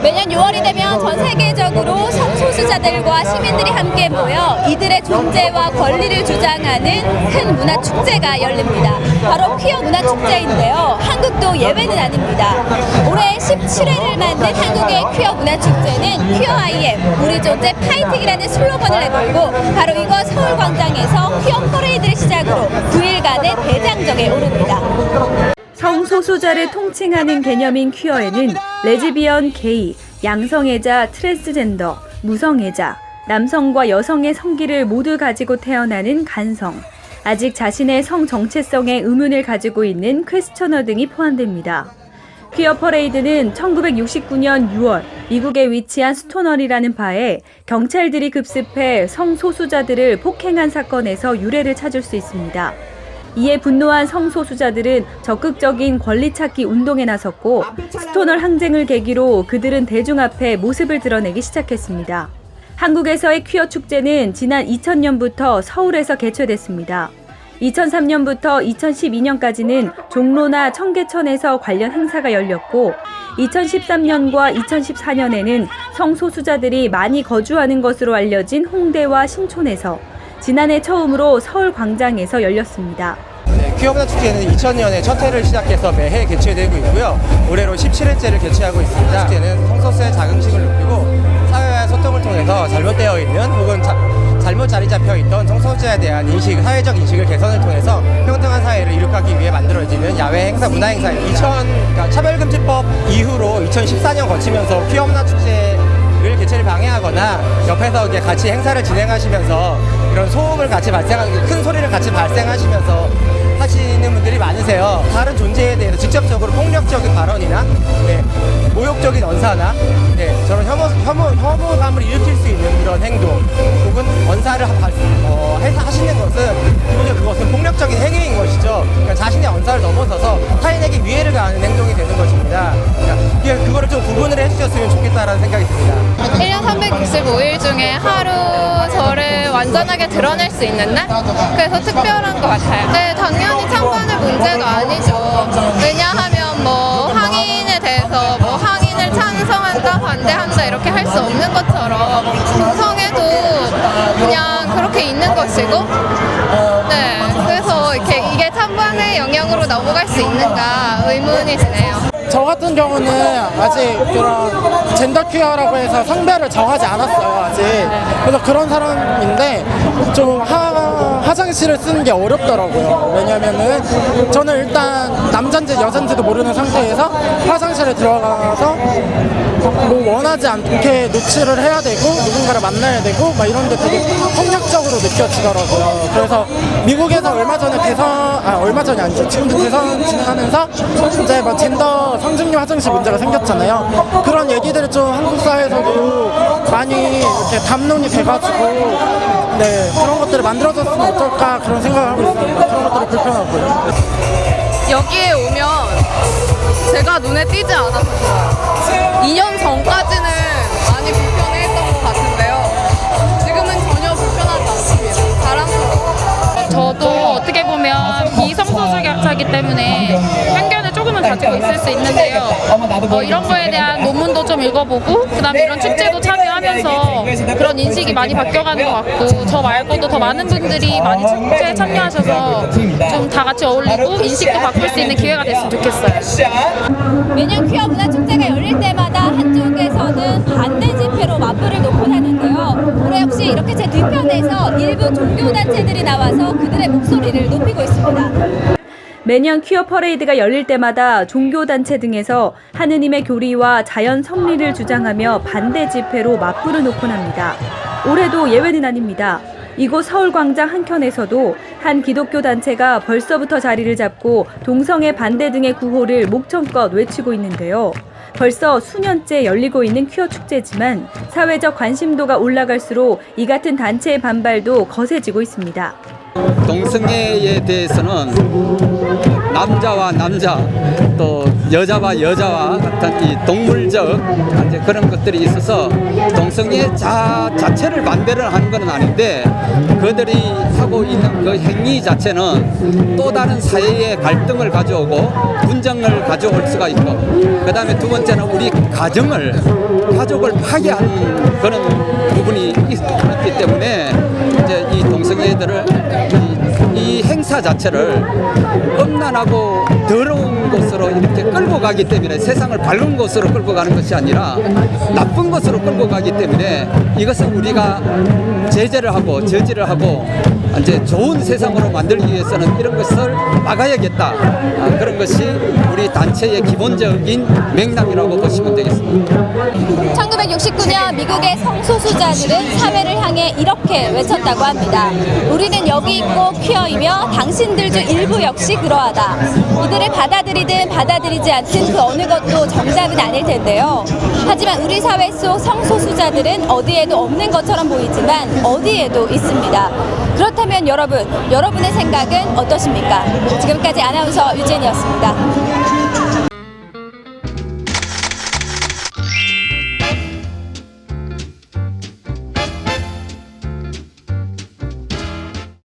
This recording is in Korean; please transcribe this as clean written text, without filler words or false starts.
매년 6월이 되면 전 세계적으로 성소수자들과 시민들이 함께 모여 이들의 존재와 권리를 주장하는 큰 문화 축제가 열립니다. 바로 퀴어 문화 축제인데요. 한국도 예외는 아닙니다. 올해 17회를 만든 한국의 퀴어 문화 축제는 퀴어 IM 우리 존재 파이팅이라는 슬로건을 내걸고 바로 이곳 서울광장에서 퀴어 퍼레이드를 시작으로 9일간의 대장정에 오릅니다. 성소수자를 통칭하는 개념인 퀴어에는 레즈비언, 게이, 양성애자, 트랜스젠더, 무성애자, 남성과 여성의 성기를 모두 가지고 태어나는 간성, 아직 자신의 성 정체성에 의문을 가지고 있는 퀘스처너 등이 포함됩니다. 퀴어 퍼레이드는 1969년 6월 미국에 위치한 스토널이라는 바에 경찰들이 급습해 성소수자들을 폭행한 사건에서 유래를 찾을 수 있습니다. 이에 분노한 성소수자들은 적극적인 권리 찾기 운동에 나섰고 스토널 항쟁을 계기로 그들은 대중 앞에 모습을 드러내기 시작했습니다. 한국에서의 퀴어 축제는 지난 2000년부터 서울에서 개최됐습니다. 2003년부터 2012년까지는 종로나 청계천에서 관련 행사가 열렸고 2013년과 2014년에는 성소수자들이 많이 거주하는 것으로 알려진 홍대와 신촌에서 지난해 처음으로 서울광장에서 열렸습니다. 퀴어 문화 축제는 2000년에 첫 해를 시작해서 매해 개최되고 있고요. 올해로 17회째를 개최하고 있습니다. 축제는 성소수자의 자긍심을 높이고 사회와의 소통을 통해서 잘못되어 있는 혹은 잘못 자리 잡혀 있던 성소수자에 대한 인식, 사회적 인식을 개선을 통해서 평등한 사회를 이룩하기 위해 만들어지는 야외 행사, 문화 행사입니다. 그러니까 차별금지법 이후로 2014년 거치면서 퀴어 문화 축제를 개최를 방해하거나 옆에서 같이 행사를 진행하시면서 이런 소음을 같이 큰 소리를 같이 발생하시면서 하시는 분들이 많으세요. 다른 존재에 대해서 직접적으로 폭력적인 발언이나 모욕적인 언사나 저런 혐오감을 일으킬 수 있는 그런 행동 혹은 언사를 하시는 것은 그것은 폭력적인 행위인 것이죠. 그러니까 자신의 언사를 넘어서서 타인에게 위해를 가하는 행동이 되는 것입니다. 그러니까 그거를 좀 구분을 해주셨으면 좋겠다라는 생각이 듭니다. 1년 365일 중에 하루 저를 완전하게 드러낼 수 있는 날? 그래서 특별한 것 같아요. 네, 당연히 찬반의 문제가 아니죠. 왜냐하면 항인에 대해서 항인을 찬성한다, 반대한다 이렇게 할 수 없는 것처럼 동성애도 그냥 그렇게 있는 것이고 그래서 이게 찬반의 영향으로 넘어갈 수 있는가 의문이 드네요. 저 같은 경우는 아직 그런 젠더 퀴어라고 해서 성별을 정하지 않았어요, 아직. 그래서 그런 사람인데 좀 화장실을 쓰는 게 어렵더라고요. 왜냐면은 저는 일단 남잔지 여잔지도 모르는 상태에서 화장실에 들어가서 원하지 않게 노출을 해야 되고 누군가를 만나야 되고 이런데 되게 폭력적으로 느껴지더라고요. 그래서 미국에서 얼마 전이 아니죠. 지금도 대선 진행하면서 이제 젠더 성직료 화장실 문제가 생겼잖아요. 그런 얘기들을 좀 한국 사회에서도 많이 이렇게 담론이 돼가지고 그런 것들을 만들어졌으면 어떨까 그런 생각을 하고 있습니다. 그런 것들이 불편하고요. 여기에 오면 제가 눈에 띄지 않아서 좋아요. 2년 전까지는 많이 불편했던 것 같은데요. 지금은 전혀 불편하지 않습니다. 자랑스러워요. 저도 어떻게 보면 비성소수자이기 때문에 편견을 조금은 가지고 있을 수 있는데요. 이런 거에 대한 논문도 좀 읽어보고 그다음에 이런 축제도 참여하면서 그런 인식이 많이 바뀌어가는 것 같고 저 말고도 더 많은 분들이 많이 축제에 참여하셔서 좀 다 같이 어울리고 인식도 바꿀 수 있는 기회가 됐으면 좋겠어요. 매년 퀴어 문화 축제가 열릴 때마다 한쪽에서는 반대 집회로 맞불을 놓곤 하는데요. 올해 역시 이렇게 제 뒤편에서 일부 종교단체들이 나와서 그들의 목소리를 높이고 있습니다. 매년 퀴어 퍼레이드가 열릴 때마다 종교단체 등에서 하느님의 교리와 자연 섭리를 주장하며 반대 집회로 맞불을 놓곤 합니다. 올해도 예외는 아닙니다. 이곳 서울광장 한켠에서도 한 기독교 단체가 벌써부터 자리를 잡고 동성애 반대 등의 구호를 목청껏 외치고 있는데요. 벌써 수년째 열리고 있는 퀴어 축제지만 사회적 관심도가 올라갈수록 이 같은 단체의 반발도 거세지고 있습니다. 동성애에 대해서는 남자와 남자 또 여자와 여자와 같은 이 동물적 이제 그런 것들이 있어서 동성애 자체를 반대를 하는 건 아닌데 그들이 하고 있는 그 행위 자체는 또 다른 사회의 갈등을 가져오고 분쟁을 가져올 수가 있고 그 다음에 두 번째는 우리 가족을 파괴하는 그런 부분이 있기 때문에 이제 이 동성애들을 이 행사 자체를 음란하고 더러운 곳으로 이렇게 끌고 가기 때문에 세상을 밝은 곳으로 끌고 가는 것이 아니라 나쁜 곳으로 끌고 가기 때문에 이것은 우리가 제재를 하고 저지를 하고 이제 좋은 세상으로 만들기 위해서는 이런 것을 막아야겠다. 그런 것이 우리 단체의 기본적인 맥락이라고 보시면 되겠습니다. 1969년 미국의 성소수자들은 사회를 향해 이렇게 외쳤다고 합니다. 우리는 여기 있고 퀴어이며 당신들 중 일부 역시 그러하다. 이들을 받아들이든 받아들이지 않든 그 어느 것도 정답은 아닐 텐데요. 하지만 우리 사회 속 성소수자들은 어디에도 없는 것처럼 보이지만 어디에도 있습니다. 그렇다면 여러분의 생각은 어떠십니까? 지금까지 아나운서 유진이었습니다.